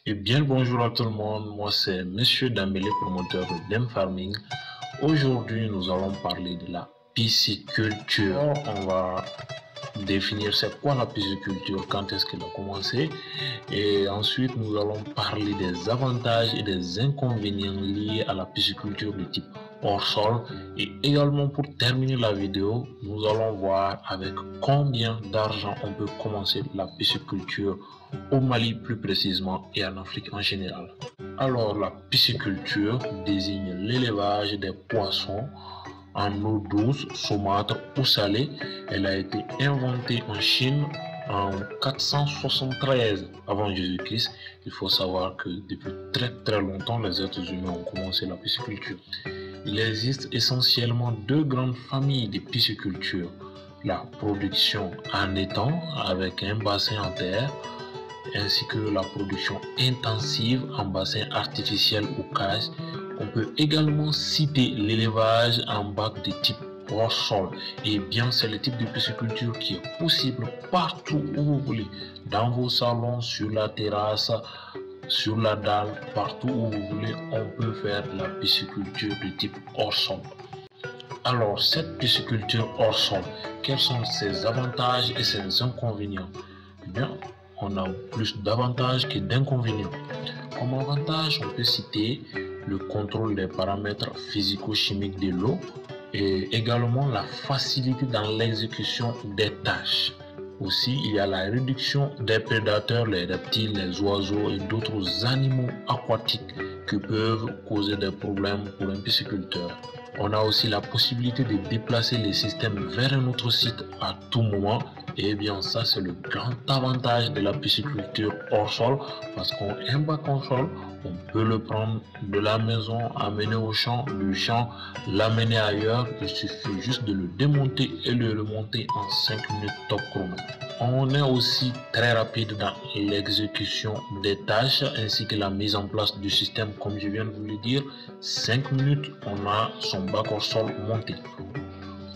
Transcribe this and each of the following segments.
Et bien le bonjour à tout le monde, moi c'est Monsieur Dambélé, promoteur de Dem Farming. Aujourd'hui nous allons parler de la pisciculture. On va définir c'est quoi la pisciculture, quand est-ce qu'elle a commencé, et ensuite nous allons parler des avantages et des inconvénients liés à la pisciculture de type hors sol, et également pour terminer la vidéo nous allons voir avec combien d'argent on peut commencer la pisciculture au Mali plus précisément et en Afrique en général. Alors la pisciculture désigne l'élevage des poissons en eau douce, saumâtre ou salée. Elle a été inventée en Chine en 473 avant Jésus-Christ. Il faut savoir que depuis très longtemps, les êtres humains ont commencé la pisciculture. Il existe essentiellement deux grandes familles de pisciculture. La production en étang avec un bassin en terre, ainsi que la production intensive en bassin artificiel ou cage. On peut également citer l'élevage en bac de type hors sol. Et bien, c'est le type de pisciculture qui est possible partout où vous voulez, dans vos salons, sur la terrasse, sur la dalle, partout où vous voulez, on peut faire de la pisciculture de type hors sol. Alors, cette pisciculture hors sol, quels sont ses avantages et ses inconvénients? Eh bien, on a plus d'avantages que d'inconvénients. Comme avantage, on peut citer le contrôle des paramètres physico-chimiques de l'eau et également la facilité dans l'exécution des tâches. Aussi, il y a la réduction des prédateurs, les reptiles, les oiseaux et d'autres animaux aquatiques qui peuvent causer des problèmes pour un pisciculteur. On a aussi la possibilité de déplacer les systèmes vers un autre site à tout moment. Et bien ça, c'est le grand avantage de la pisciculture hors sol, parce qu'un bac en sol, on peut le prendre de la maison, amener au champ, du champ, l'amener ailleurs. Il suffit juste de le démonter et le remonter en 5 minutes top chrono. On est aussi très rapide dans l'exécution des tâches ainsi que la mise en place du système, comme je viens de vous le dire. 5 minutes, on a son bac hors sol monté.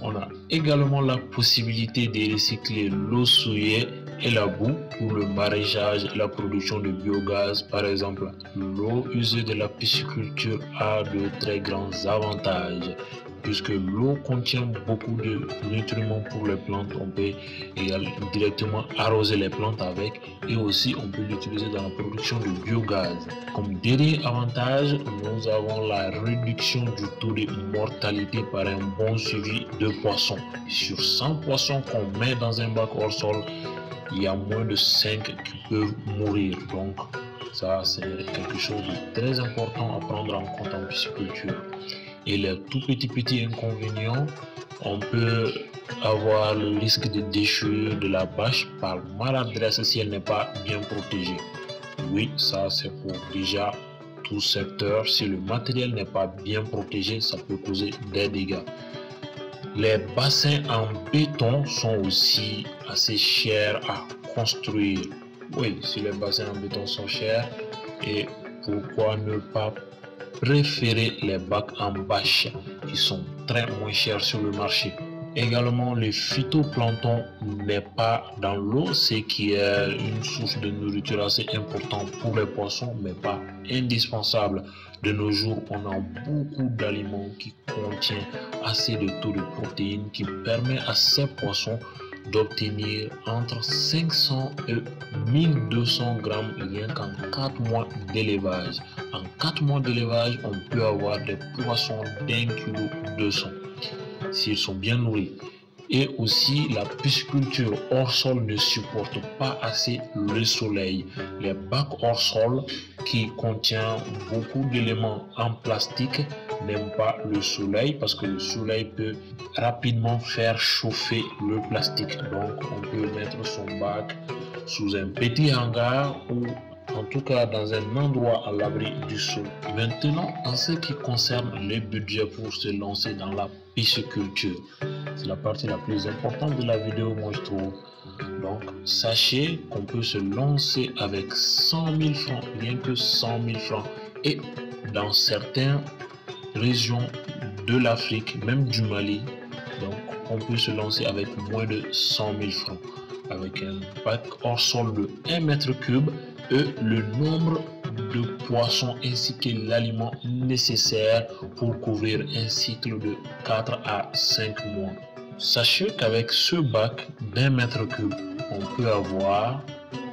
On a également la possibilité de recycler l'eau souillée et la boue pour le maraîchage et la production de biogaz. Par exemple, l'eau usée de la pisciculture a de très grands avantages, puisque l'eau contient beaucoup de nutriments pour les plantes. On peut directement arroser les plantes avec, et aussi on peut l'utiliser dans la production de biogaz. Comme dernier avantage, nous avons la réduction du taux de mortalité par un bon suivi de poissons. Sur 100 poissons qu'on met dans un bac hors sol, il y a moins de 5 qui peuvent mourir. Donc ça, c'est quelque chose de très important à prendre en compte en pisciculture. Et les tout petits inconvénients, on peut avoir le risque de déchirure de la bâche par maladresse si elle n'est pas bien protégée. Oui, ça c'est pour déjà tout secteur. Si le matériel n'est pas bien protégé, ça peut causer des dégâts. Les bassins en béton sont aussi assez chers à construire. Oui, si les bassins en béton sont chers, et pourquoi ne pas préférer les bacs en bâche qui sont très moins chers sur le marché. Également, le phytoplancton n'est pas dans l'eau, ce qui est une source de nourriture assez importante pour les poissons, mais pas indispensable. De nos jours, on a beaucoup d'aliments qui contiennent assez de taux de protéines qui permet à ces poissons d'obtenir entre 500 et 1200 grammes rien qu'en 4 mois d'élevage. En 4 mois d'élevage, on peut avoir des poissons d'1,2 kg s'ils sont bien nourris. Et aussi, la pisciculture hors sol ne supporte pas assez le soleil. Les bacs hors sol qui contiennent beaucoup d'éléments en plastique n'aiment pas le soleil, parce que le soleil peut rapidement faire chauffer le plastique. Donc on peut mettre son bac sous un petit hangar ou en tout cas dans un endroit à l'abri du sol. Maintenant, en ce qui concerne les budgets pour se lancer dans la pisciculture, c'est la partie la plus importante de la vidéo, moi je trouve. Donc sachez qu'on peut se lancer avec 100 000 francs, rien que 100 000 francs, et dans certaines régions de l'Afrique, même du Mali, donc on peut se lancer avec moins de 100 000 francs avec un bac hors sol de 1 mètre cube. Et le nombre de poisson ainsi que l'aliment nécessaire pour couvrir un cycle de 4 à 5 mois. Sachez qu'avec ce bac d'1 mètre cube, on peut avoir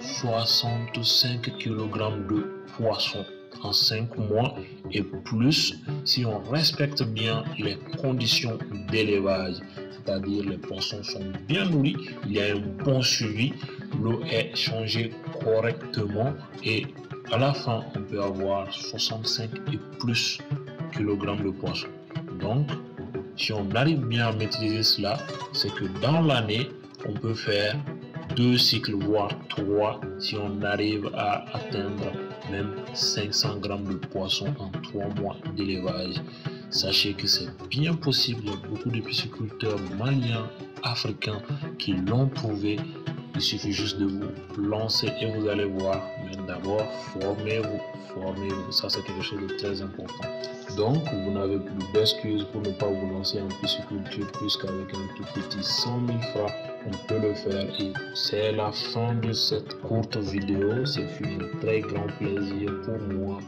65 kg de poisson en 5 mois et plus si on respecte bien les conditions d'élevage. C'est-à-dire les poissons sont bien nourris, il y a un bon suivi, l'eau est changée correctement et à la fin on peut avoir 65 et plus kg de poissons. Donc si on arrive bien à maîtriser cela, c'est que dans l'année on peut faire 2 cycles voire 3 si on arrive à atteindre même 500 grammes de poissons en 3 mois d'élevage. Sachez que c'est bien possible, il y a beaucoup de pisciculteurs maliens, africains qui l'ont prouvé. Il suffit juste de vous lancer et vous allez voir. Mais d'abord, formez-vous. Ça, c'est quelque chose de très important. Donc, vous n'avez plus d'excuses pour ne pas vous lancer en pisciculture, puisqu'avec un tout petit 100 000 francs, on peut le faire. Et c'est la fin de cette courte vidéo. C'est un très grand plaisir pour moi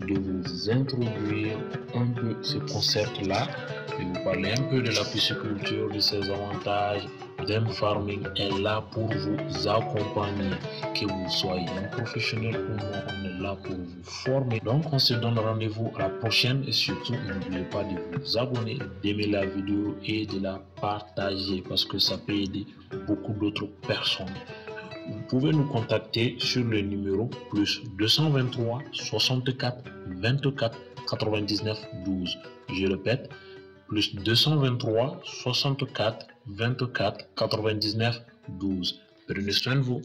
de vous introduire un peu ce concept-là, de vous parler un peu de la pisciculture, de ses avantages. Dem Farming est là pour vous accompagner. Que vous soyez un professionnel ou non, on est là pour vous former. Donc, on se donne rendez-vous à la prochaine et surtout, n'oubliez pas de vous abonner, d'aimer la vidéo et de la partager parce que ça peut aider beaucoup d'autres personnes. Vous pouvez nous contacter sur le numéro plus 223 64 24 99 12. Je répète, plus 223 64 24 99 12. Prenez soin de vous.